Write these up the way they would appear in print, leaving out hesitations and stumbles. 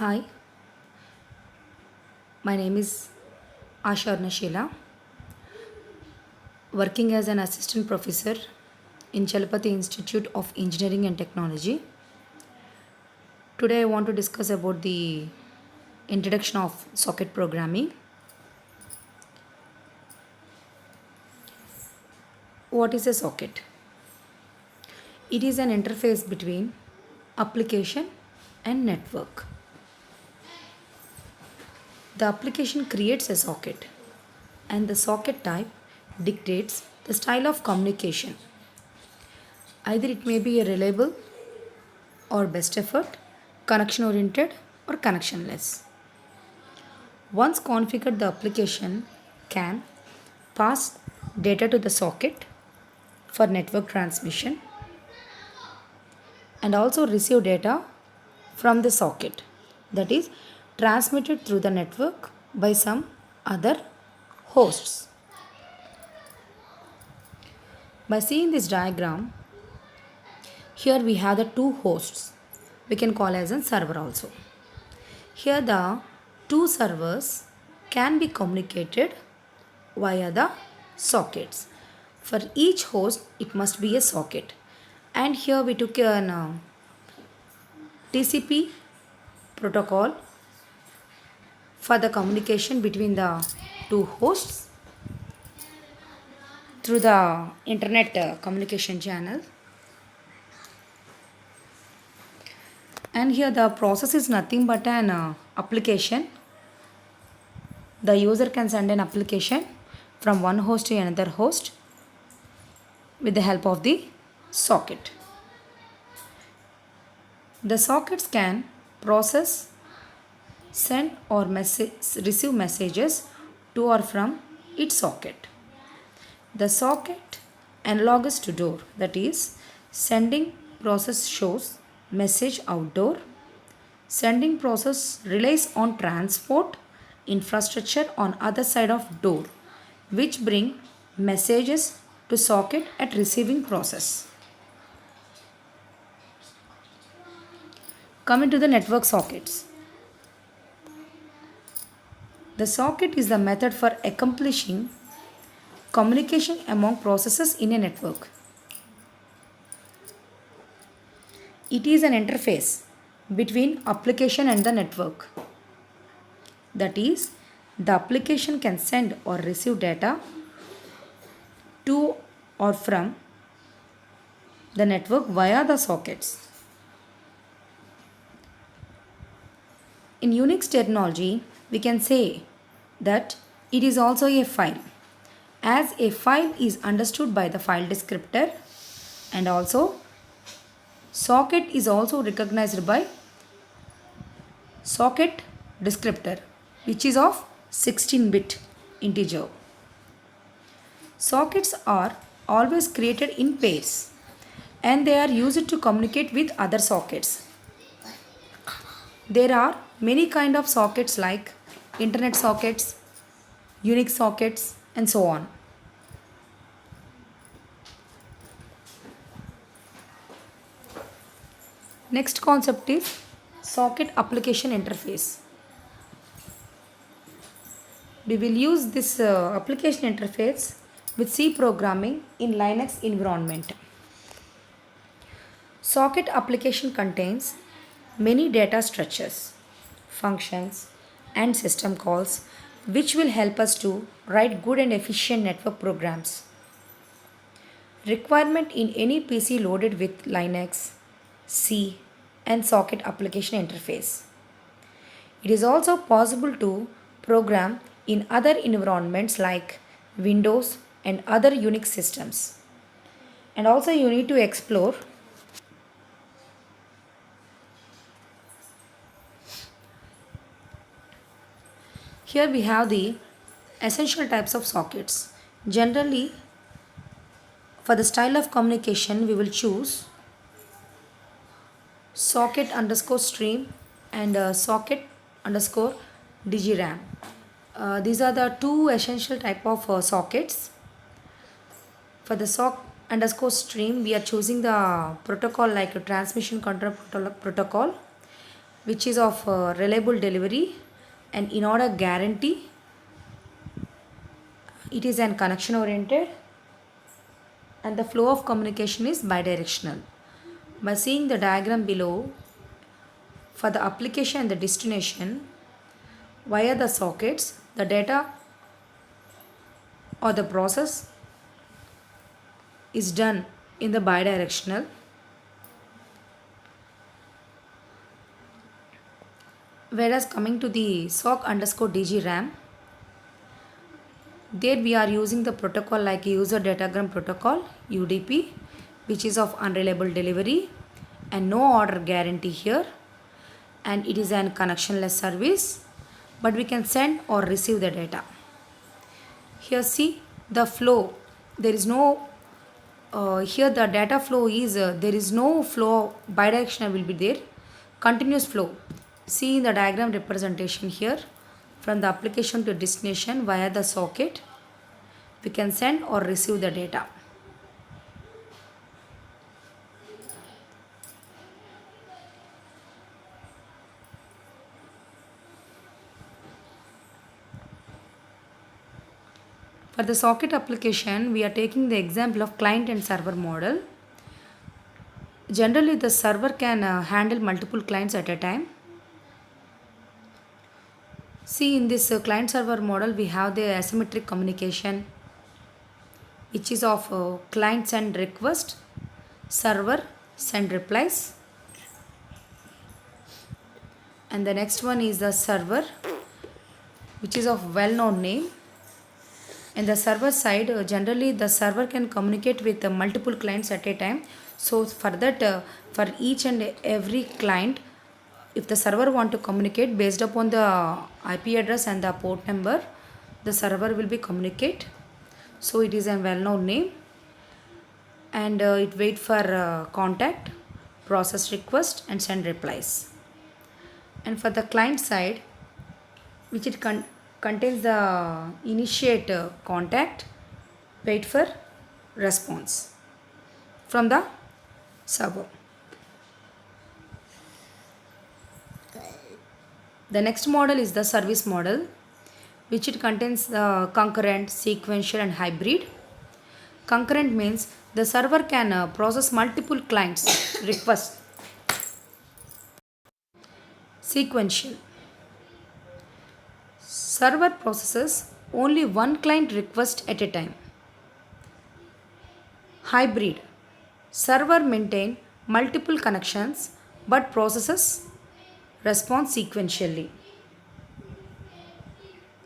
Hi, my name is Asha Arnashila, working as an assistant professor in Chalapati Institute of Engineering and Technology. Today I want to discuss about the introduction of socket programming. What is a socket? It is an interface between application and network. The application creates a socket and the socket type dictates the style of communication. Either it may be a reliable or best effort, connection oriented or connectionless. Once configured, the application can pass data to the socket for network transmission and also receive data from the socket, that is transmitted through the network by some other hosts. By seeing this diagram, here we have the two hosts. We can call as a server also. Here the two servers can be communicated via the sockets. For each host it must be a socket. And here we took an TCP protocol for the communication between the two hosts through the internet communication channel. And here the process is nothing but an application. The user can send an application from one host to another host with the help of the socket. The sockets can process, send or receive messages to or from its socket. The socket analogous to door, that is sending process shows message outdoor. Sending process relies on transport infrastructure on other side of door, which bring messages to socket at receiving process. Coming to the network sockets. The socket is the method for accomplishing communication among processes in a network. It is an interface between application and the network. That is, the application can send or receive data to or from the network via the sockets. In Unix terminology, we can say that it is also a file, as a file is understood by the file descriptor, and also socket is also recognized by socket descriptor, which is of 16-bit integer. Sockets are always created in pairs and they are used to communicate with other sockets. There are many kind of sockets like internet sockets, Unix sockets and so on. Next concept is socket application interface. We will use this application interface with C programming in Linux environment. Socket application contains many data structures, functions and system calls which will help us to write good and efficient network programs. Requirement in any PC loaded with Linux, C and socket application interface. It is also possible to program in other environments like Windows and other Unix systems. And also you need to explore. Here we have the essential types of sockets. Generally, for the style of communication, we will choose socket underscore stream and socket underscore digiram. These are the two essential type of sockets. For the sock underscore stream, we are choosing the protocol like a transmission control protocol, which is of reliable delivery and in order guarantee. It is an connection oriented and the flow of communication is bidirectional. By seeing the diagram below, for the application and the destination via the sockets, the data or the process is done in the bidirectional. Whereas coming to the sock underscore DG RAM, there we are using the protocol like user datagram protocol UDP, which is of unreliable delivery and no order guarantee here, and it is an connectionless service, but we can send or receive the data. Here see the flow, there is no here the data flow is there is no flow, bidirectional will be there, continuous flow. See in the diagram representation here, from the application to destination via the socket we can send or receive the data. For the socket application, we are taking the example of client and server model. Generally, the server can handle multiple clients at a time. See, in this client server model, we have the asymmetric communication, which is of client send request, server send replies. And the next one is the server, which is of well-known name. In the server side, generally the server can communicate with multiple clients at a time. So for that, for each and every client, if the server want to communicate based upon the IP address and the port number, the server will be communicate. So it is a well-known name, and it wait for contact, process request and send replies. And for the client side, which it contains the initiate contact, wait for response from the server. The next model is the service model, which it contains the concurrent, sequential and hybrid. Concurrent means the server can process multiple clients requests. Sequential, server processes only one client request at a time. Hybrid, server maintain multiple connections but processes response sequentially.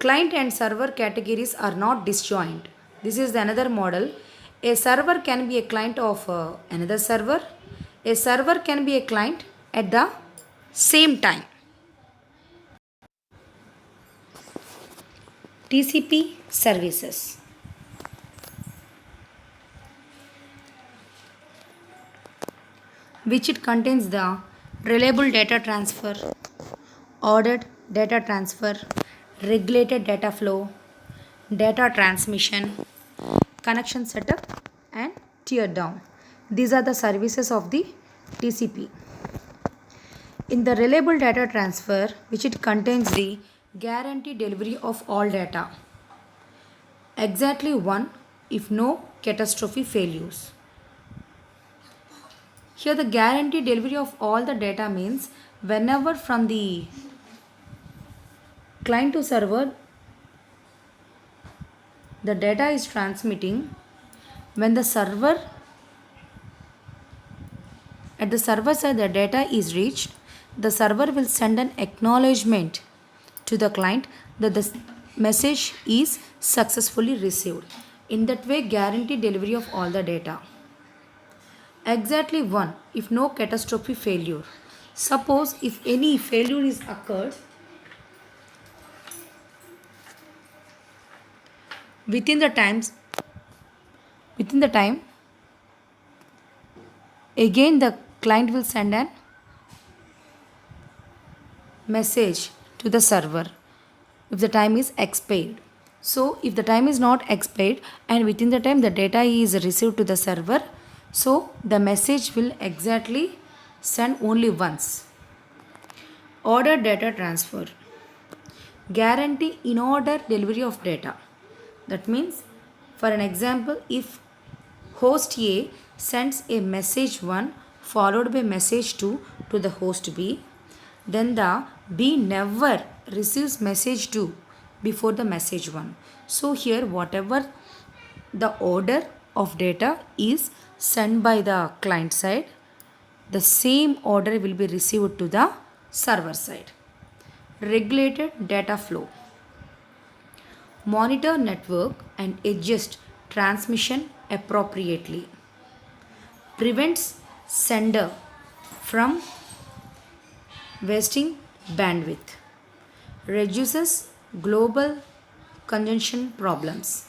Client and server categories are not disjoint. This is another model. A server can be a client of another server. A server can be a client at the same time. TCP services. Which it contains the reliable data transfer, ordered data transfer, regulated data flow, data transmission, connection setup and tear down. These are the services of the TCP. In the reliable data transfer, which it contains the guaranteed delivery of all data, exactly one if no catastrophic failures. Here the guaranteed delivery of all the data means whenever from the client to server the data is transmitting, when the server at the server side the data is reached, the server will send an acknowledgement to the client that the message is successfully received. In that way, guarantee delivery of all the data. Exactly one if no catastrophic failure. Suppose if any failure is occurred within the time, again the client will send an message to the server if the time is expired. So if the time is not expired and within the time the data is received to the server, so the message will exactly send only once. Order data transfer. Guarantee in order delivery of data. That means, for an example, if host A sends a message 1 followed by message 2 to the host B, then the B never receives message 2 before the message 1. So here whatever the order of data is sent by the client side, the same order will be received to the server side. Regulated data flow. Monitor network and adjust transmission appropriately. Prevents sender from wasting bandwidth. Reduces global congestion problems.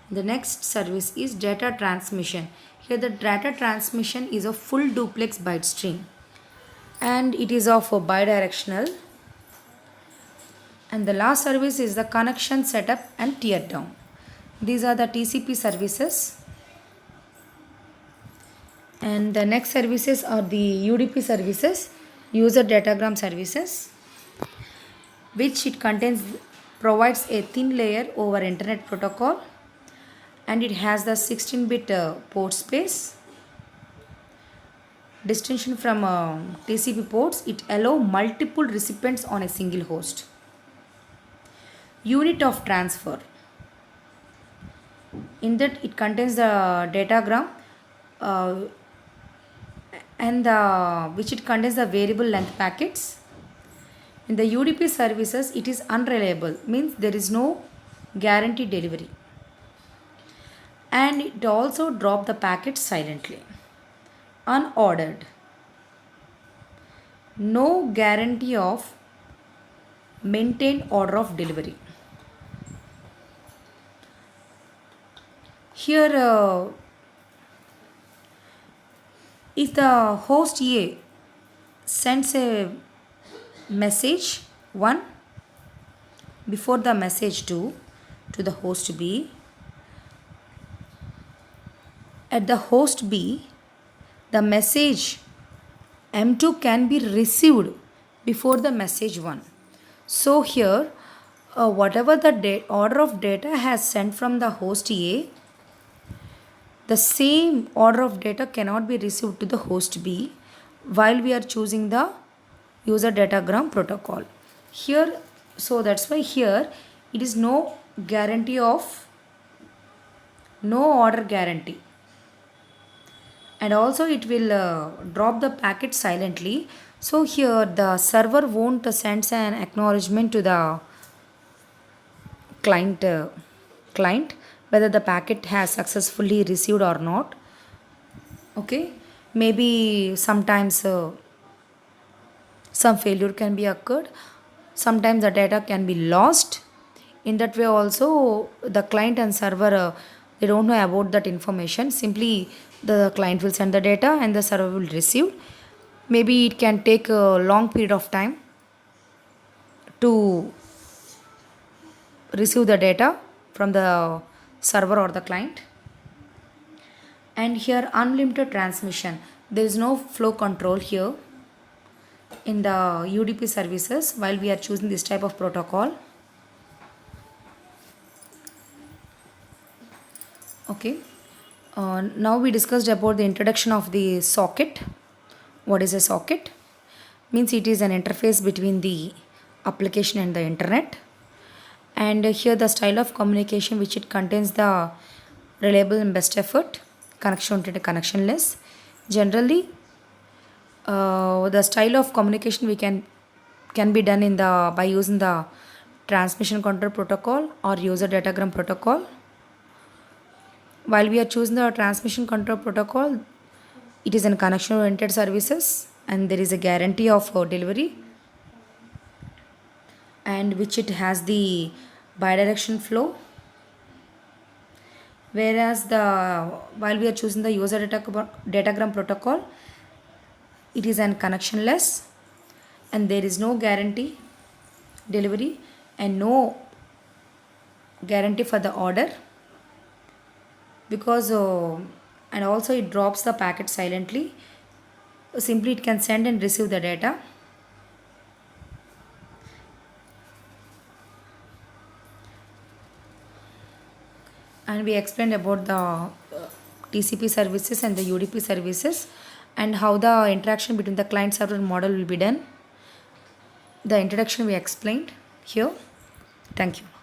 The next service is data transmission. Here the data transmission is a full duplex byte stream and it is of a bidirectional. And the last service is the connection setup and tear down. These are the TCP services. And the next services are the UDP services, user datagram services, which it provides a thin layer over internet protocol, and it has the 16-bit port space. Distinction from TCP ports, it allows multiple recipients on a single host. Unit of transfer. In that it contains the datagram which it contains the variable length packets. In the UDP services, it is unreliable, means there is no guaranteed delivery. And it also drop the packet silently. Unordered. No guarantee of maintained order of delivery. Here, if the host A sends a message 1 before the message 2 to the host B, at the host B, the message M2 can be received before the message 1. So here, whatever the order of data has sent from the host A, the same order of data cannot be received to the host B while we are choosing the user datagram protocol. Here, so that's why here it is no guarantee of, no order guarantee. And also it will drop the packet silently. So here the server won't send an acknowledgement to the client whether the packet has successfully received or not. Okay, maybe sometimes some failure can be occurred, sometimes the data can be lost. In that way also the client and server they don't know about that information. Simply the client will send the data and the server will receive. Maybe it can take a long period of time to receive the data from the server or the client. And here unlimited transmission, there is no flow control here in the UDP services while we are choosing this type of protocol. Okay, now we discussed about the introduction of the socket. What is a socket? Means it is an interface between the application and the internet. And here the style of communication which it contains the reliable and best effort, connection to connectionless. Generally, the style of communication we can be done in the by using the transmission control protocol or user datagram protocol. While we are choosing the transmission control protocol, it is a connection oriented services and there is a guarantee of delivery, and which it has the bidirectional flow. Whereas while we are choosing the user datagram protocol, it is an connectionless and there is no guarantee delivery and no guarantee for the order, because and also it drops the packet silently. Simply it can send and receive the data. and we explained about the TCP services and the UDP services and how the interaction between the client server model will be done. The introduction we explained here. Thank you.